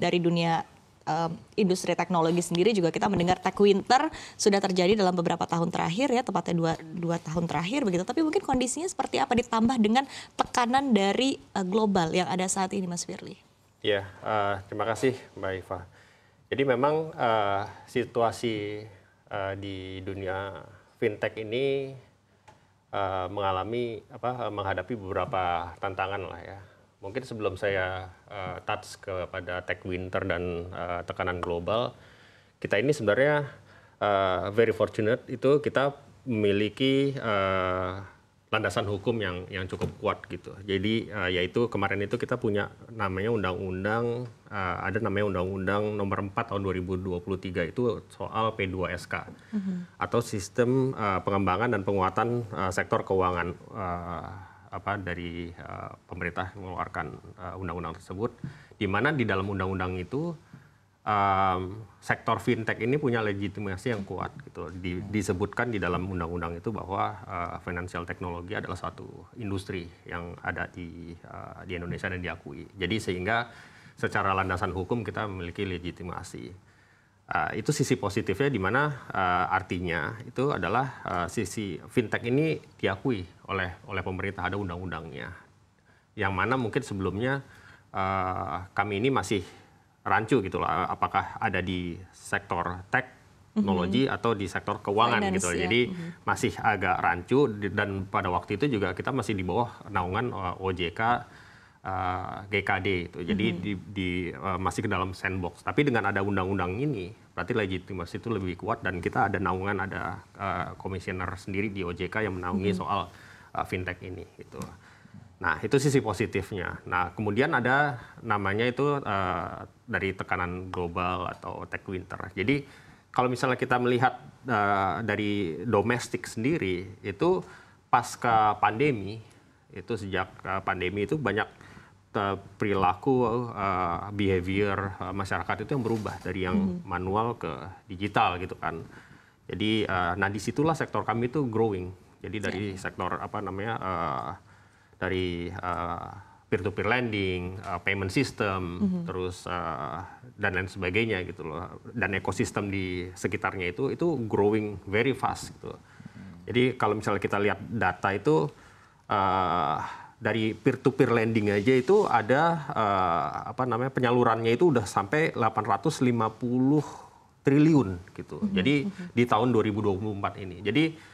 dari dunia industri teknologi sendiri juga kita mendengar tech winter sudah terjadi dalam beberapa tahun terakhir ya, tepatnya dua tahun terakhir begitu. Tapi mungkin kondisinya seperti apa ditambah dengan tekanan dari global yang ada saat ini, Mas Firly? Ya, terima kasih Mbak Iva. Jadi memang situasi di dunia fintech ini menghadapi beberapa tantangan lah ya. Mungkin sebelum saya touch kepada tech winter dan tekanan global, kita ini sebenarnya very fortunate itu kita memiliki landasan hukum yang cukup kuat gitu. Jadi yaitu kemarin itu kita punya namanya undang-undang ada namanya Undang-Undang Nomor 4 Tahun 2023 itu soal P2SK atau sistem pengembangan dan penguatan sektor keuangan dari pemerintah mengeluarkan undang-undang tersebut, di mana di dalam undang-undang itu sektor fintech ini punya legitimasi yang kuat gitu. Disebutkan di dalam undang-undang itu bahwa financial technology adalah suatu industri yang ada di Indonesia dan diakui. Jadi sehingga secara landasan hukum kita memiliki legitimasi. Itu sisi positifnya, di mana artinya itu adalah sisi fintech ini diakui oleh pemerintah, ada undang-undangnya. Yang mana mungkin sebelumnya kami ini masih rancu gitu lah, apakah ada di sektor teknologi atau di sektor keuangan Finance, gitu. ya. Jadi masih agak rancu, dan pada waktu itu juga kita masih di bawah naungan OJK, GKD itu. Jadi masih ke dalam sandbox. Tapi dengan ada undang-undang ini, berarti legitimasi itu lebih kuat, dan kita ada naungan, ada komisioner sendiri di OJK yang menaungi soal fintech ini gitu. Nah, itu sisi positifnya. Nah, kemudian ada namanya itu dari tekanan global atau tech winter. Jadi kalau misalnya kita melihat dari domestik sendiri, itu pasca pandemi, itu sejak pandemi itu banyak perilaku behavior masyarakat itu yang berubah dari yang manual ke digital gitu kan. Jadi nah disitulah sektor kami itu growing. Jadi dari sektor dari peer-to-peer lending, payment system, terus dan lain sebagainya gitu loh. Dan ekosistem di sekitarnya itu growing very fast gitu. Jadi kalau misalnya kita lihat data itu dari peer-to-peer lending aja itu ada penyalurannya itu udah sampai 850 triliun gitu. Jadi di tahun 2024 ini. Jadi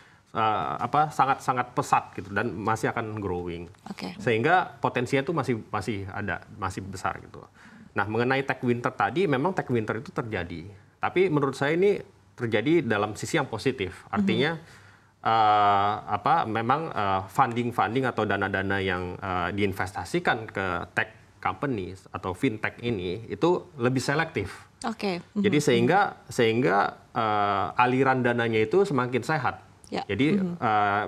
sangat pesat gitu, dan masih akan growing. Sehingga potensinya itu masih besar gitu. Nah, mengenai tech winter tadi, memang tech winter itu terjadi. Tapi menurut saya ini terjadi dalam sisi yang positif. Artinya memang funding atau dana-dana yang diinvestasikan ke tech companies atau fintech ini itu lebih selektif. Jadi sehingga aliran dananya itu semakin sehat. Jadi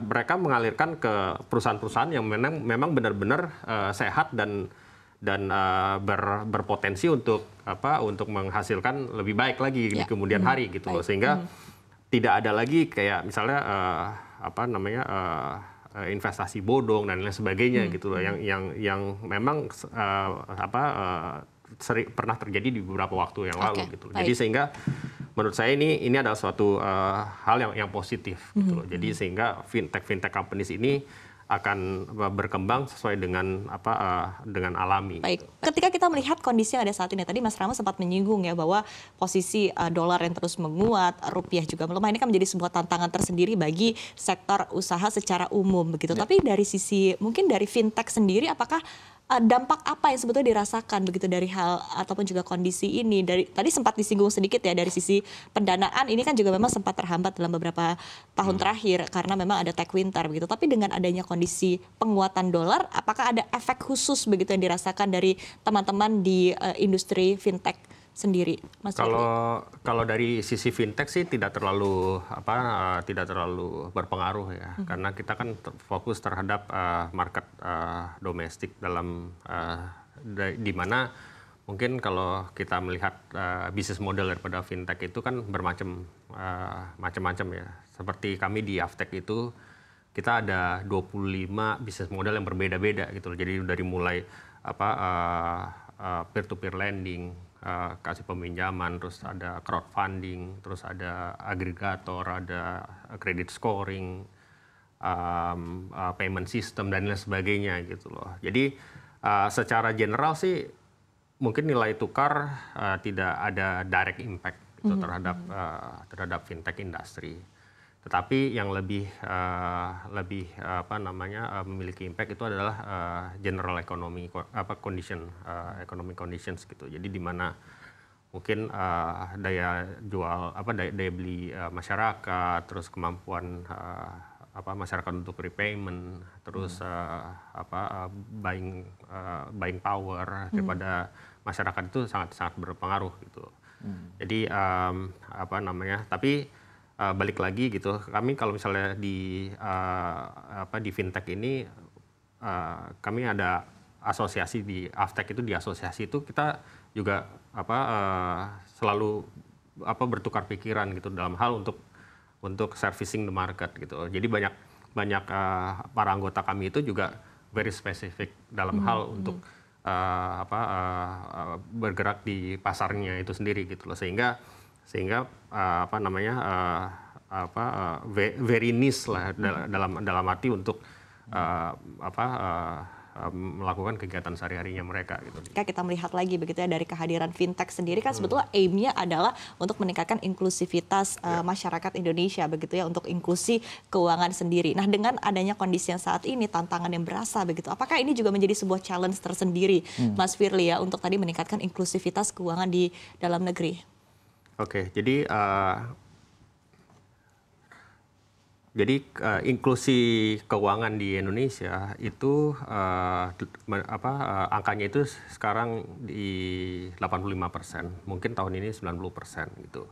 mereka mengalirkan ke perusahaan-perusahaan yang memang benar-benar sehat dan berpotensi untuk menghasilkan lebih baik lagi di kemudian hari gitu loh. Sehingga tidak ada lagi kayak misalnya investasi bodong dan lain sebagainya gitu loh, yang memang pernah terjadi di beberapa waktu yang lalu gitu. Jadi sehingga menurut saya ini adalah suatu hal yang positif gitu loh. Jadi sehingga fintech companies ini akan berkembang sesuai dengan dengan alami. Baik, ketika kita melihat kondisi yang ada saat ini, tadi Mas Rama sempat menyinggung ya bahwa posisi dolar yang terus menguat, rupiah juga melemah, ini kan menjadi sebuah tantangan tersendiri bagi sektor usaha secara umum begitu. Tapi dari sisi mungkin dari fintech sendiri, apakah dampak apa yang sebetulnya dirasakan begitu dari hal ataupun juga kondisi ini? Tadi sempat disinggung sedikit ya dari sisi pendanaan, ini kan juga memang sempat terhambat dalam beberapa tahun terakhir karena memang ada tech winter begitu. Tapi dengan adanya kondisi penguatan dolar, apakah ada efek khusus begitu yang dirasakan dari teman-teman di industri fintech sendiri, Mas Firly? Kalau dari sisi fintech sih tidak terlalu berpengaruh ya, karena kita kan fokus terhadap market domestik dalam di mana mungkin kalau kita melihat bisnis model daripada fintech itu kan bermacam-macam ya. Seperti kami di Avtech itu kita ada 25 bisnis model yang berbeda-beda gitu. Jadi dari mulai peer-to-peer lending, kasih peminjaman, terus ada crowdfunding, terus ada agregator, ada credit scoring, payment system dan lain sebagainya gitu loh. Jadi secara general sih mungkin nilai tukar tidak ada direct impact gitu terhadap fintech industry. Tetapi yang lebih memiliki impact itu adalah general economy economic conditions gitu. Jadi di mana mungkin daya beli masyarakat, terus kemampuan masyarakat untuk repayment, terus buying power daripada masyarakat itu sangat berpengaruh gitu. Jadi tapi balik lagi gitu, kami kalau misalnya di fintech ini kami ada asosiasi di Avtech itu, di asosiasi itu kita juga selalu bertukar pikiran gitu dalam hal untuk servicing the market gitu. Jadi banyak para anggota kami itu juga very specific dalam hal untuk bergerak di pasarnya itu sendiri gitu loh, sehingga very niche lah dalam arti untuk melakukan kegiatan sehari-harinya mereka gitu. Jika kita melihat lagi begitu ya dari kehadiran fintech sendiri kan sebetulnya aim-nya adalah untuk meningkatkan inklusivitas masyarakat Indonesia begitu ya, untuk inklusi keuangan sendiri. Nah, dengan adanya kondisi yang saat ini, tantangan yang berasa begitu, apakah ini juga menjadi sebuah challenge tersendiri Mas Firly ya untuk tadi meningkatkan inklusivitas keuangan di dalam negeri? Oke, jadi inklusi keuangan di Indonesia itu angkanya itu sekarang di 85%, mungkin tahun ini 90% gitu.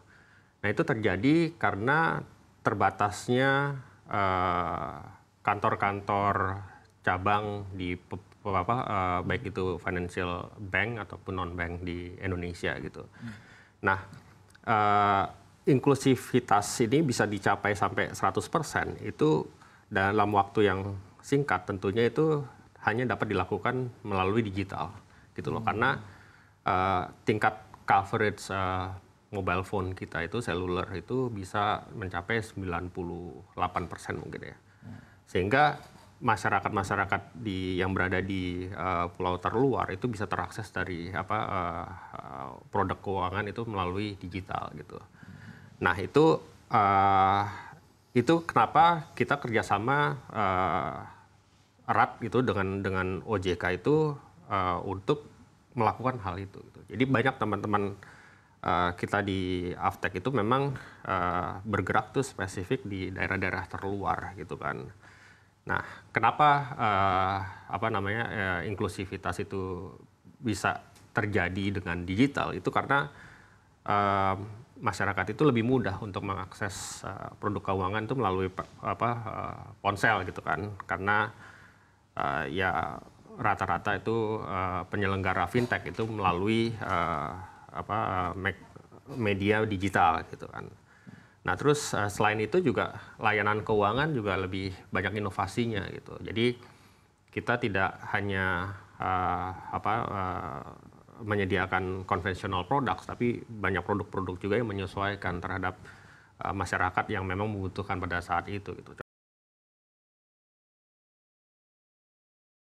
Nah, itu terjadi karena terbatasnya kantor-kantor cabang di baik itu financial bank ataupun non bank di Indonesia gitu. Nah, inklusivitas ini bisa dicapai sampai 100% itu dalam waktu yang singkat, tentunya itu hanya dapat dilakukan melalui digital gitu loh, karena tingkat coverage mobile phone kita itu seluler itu bisa mencapai 98% mungkin ya, sehingga masyarakat yang berada di pulau terluar itu bisa terakses dari produk keuangan itu melalui digital gitu. Nah, itu kenapa kita kerjasama erat gitu dengan OJK itu untuk melakukan hal itu gitu. Jadi banyak teman-teman kita di Avtech itu memang bergerak tuh spesifik di daerah-daerah terluar gitu kan. Nah, kenapa inklusivitas itu bisa terjadi dengan digital itu karena masyarakat itu lebih mudah untuk mengakses produk keuangan itu melalui ponsel gitu kan, karena ya rata-rata itu penyelenggara fintech itu melalui media digital gitu kan. Nah, terus selain itu juga layanan keuangan juga lebih banyak inovasinya gitu. Jadi kita tidak hanya menyediakan konvensional products, tapi banyak produk-produk juga yang menyesuaikan terhadap masyarakat yang memang membutuhkan pada saat itu gitu.